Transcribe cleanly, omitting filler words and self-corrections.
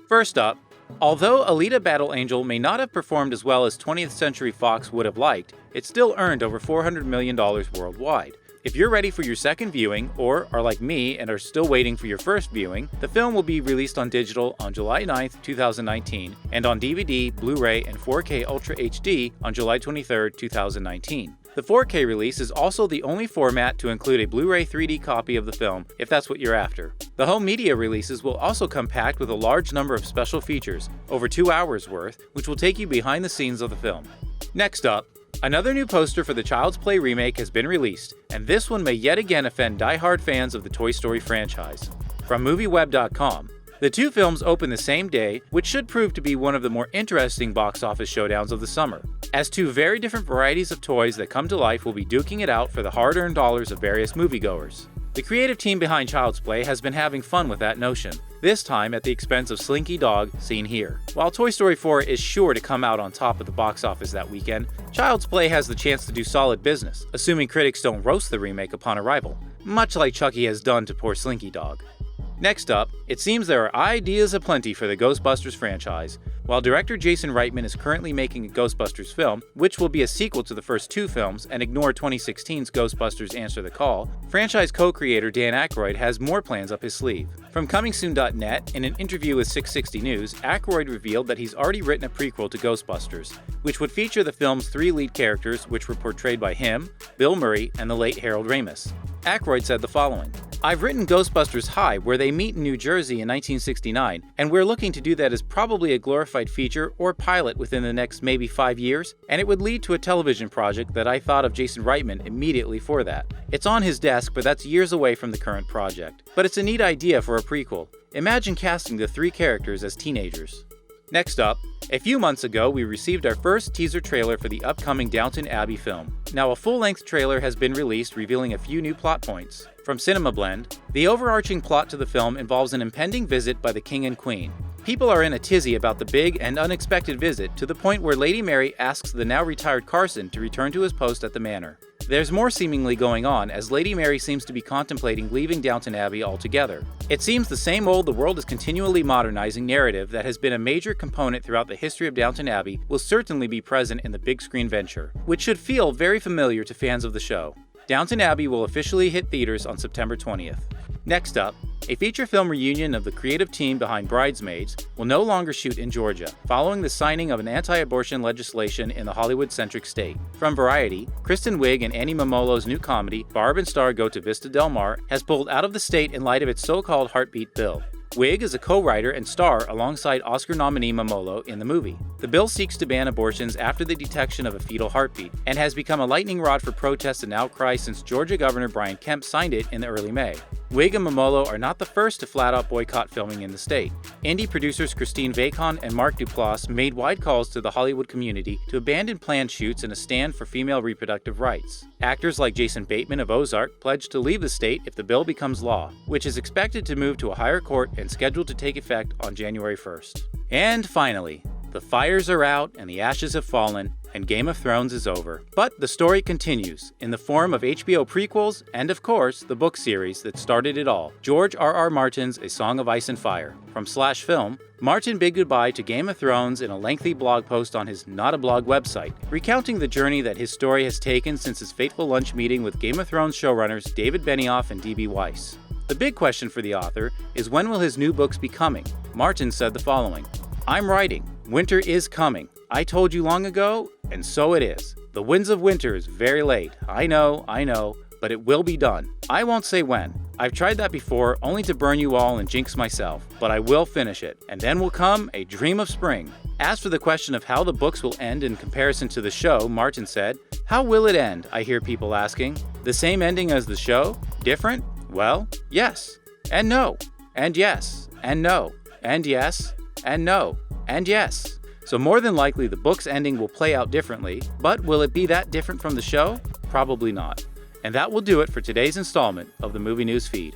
First up, although Alita Battle Angel may not have performed as well as 20th Century Fox would have liked, it still earned over $400 million worldwide. If you're ready for your second viewing, or are like me and are still waiting for your first viewing, the film will be released on digital on July 9th, 2019, and on DVD, Blu-ray, and 4K Ultra HD on July 23rd, 2019. The 4K release is also the only format to include a Blu-ray 3D copy of the film, if that's what you're after. The home media releases will also come packed with a large number of special features, over 2 hours worth, which will take you behind the scenes of the film. Next up, another new poster for the Child's Play remake has been released, and this one may yet again offend die-hard fans of the Toy Story franchise. From MovieWeb.com, the two films open the same day, which should prove to be one of the more interesting box office showdowns of the summer, as two very different varieties of toys that come to life will be duking it out for the hard-earned dollars of various moviegoers. The creative team behind Child's Play has been having fun with that notion, this time at the expense of Slinky Dog, seen here. While Toy Story 4 is sure to come out on top of the box office that weekend, Child's Play has the chance to do solid business, assuming critics don't roast the remake upon arrival, much like Chucky has done to poor Slinky Dog. Next up, it seems there are ideas aplenty for the Ghostbusters franchise. While director Jason Reitman is currently making a Ghostbusters film, which will be a sequel to the first two films and ignore 2016's Ghostbusters Answer the Call, franchise co-creator Dan Aykroyd has more plans up his sleeve. From ComingSoon.net, in an interview with 660 News, Aykroyd revealed that he's already written a prequel to Ghostbusters, which would feature the film's three lead characters, which were portrayed by him, Bill Murray, and the late Harold Ramis. Aykroyd said the following: "I've written Ghostbusters High, where they meet in New Jersey in 1969, and we're looking to do that as probably a glorified feature or pilot within the next maybe 5 years, and it would lead to a television project that I thought of Jason Reitman immediately for that. It's on his desk, but that's years away from the current project. But it's a neat idea for a prequel. Imagine casting the three characters as teenagers." Next up, a few months ago we received our first teaser trailer for the upcoming Downton Abbey film. Now a full-length trailer has been released revealing a few new plot points. From Cinema Blend, the overarching plot to the film involves an impending visit by the King and Queen. People are in a tizzy about the big and unexpected visit, to the point where Lady Mary asks the now retired Carson to return to his post at the manor. There's more seemingly going on, as Lady Mary seems to be contemplating leaving Downton Abbey altogether. It seems the same old "the world is continually modernizing" narrative that has been a major component throughout the history of Downton Abbey will certainly be present in the big screen venture, which should feel very familiar to fans of the show. Downton Abbey will officially hit theaters on September 20th. Next up, a feature film reunion of the creative team behind Bridesmaids will no longer shoot in Georgia, following the signing of an anti-abortion legislation in the Hollywood-centric state. From Variety, Kristen Wiig and Annie Momolo's new comedy, Barb and Star Go to Vista Del Mar, has pulled out of the state in light of its so-called heartbeat bill. Wiig is a co-writer and star alongside Oscar nominee Momolo in the movie. The bill seeks to ban abortions after the detection of a fetal heartbeat, and has become a lightning rod for protests and outcry since Georgia Governor Brian Kemp signed it in early May. Wiig and Momolo are not the first to flat-out boycott filming in the state. Indie producers Christine Vacon and Mark Duplass made wide calls to the Hollywood community to abandon planned shoots in a stand for female reproductive rights. Actors like Jason Bateman of Ozark pledged to leave the state if the bill becomes law, which is expected to move to a higher court and scheduled to take effect on January 1st. And finally, the fires are out and the ashes have fallen, and Game of Thrones is over. But the story continues, in the form of HBO prequels and, of course, the book series that started it all, George R.R. Martin's A Song of Ice and Fire. From Slash Film, Martin bid goodbye to Game of Thrones in a lengthy blog post on his Not a Blog website, recounting the journey that his story has taken since his fateful lunch meeting with Game of Thrones showrunners David Benioff and D.B. Weiss. The big question for the author is, when will his new books be coming? Martin said the following: "I'm writing. Winter is coming. I told you long ago, and so it is. The winds of winter is very late. I know, but it will be done. I won't say when. I've tried that before, only to burn you all and jinx myself, but I will finish it, and then will come a dream of spring." As for the question of how the books will end in comparison to the show, Martin said, "How will it end, I hear people asking. The same ending as the show? Different? Well, yes, and no, and yes, and no, and yes, and no, and yes." So more than likely the book's ending will play out differently, but will it be that different from the show? Probably not. And that will do it for today's installment of the Movie News Feed.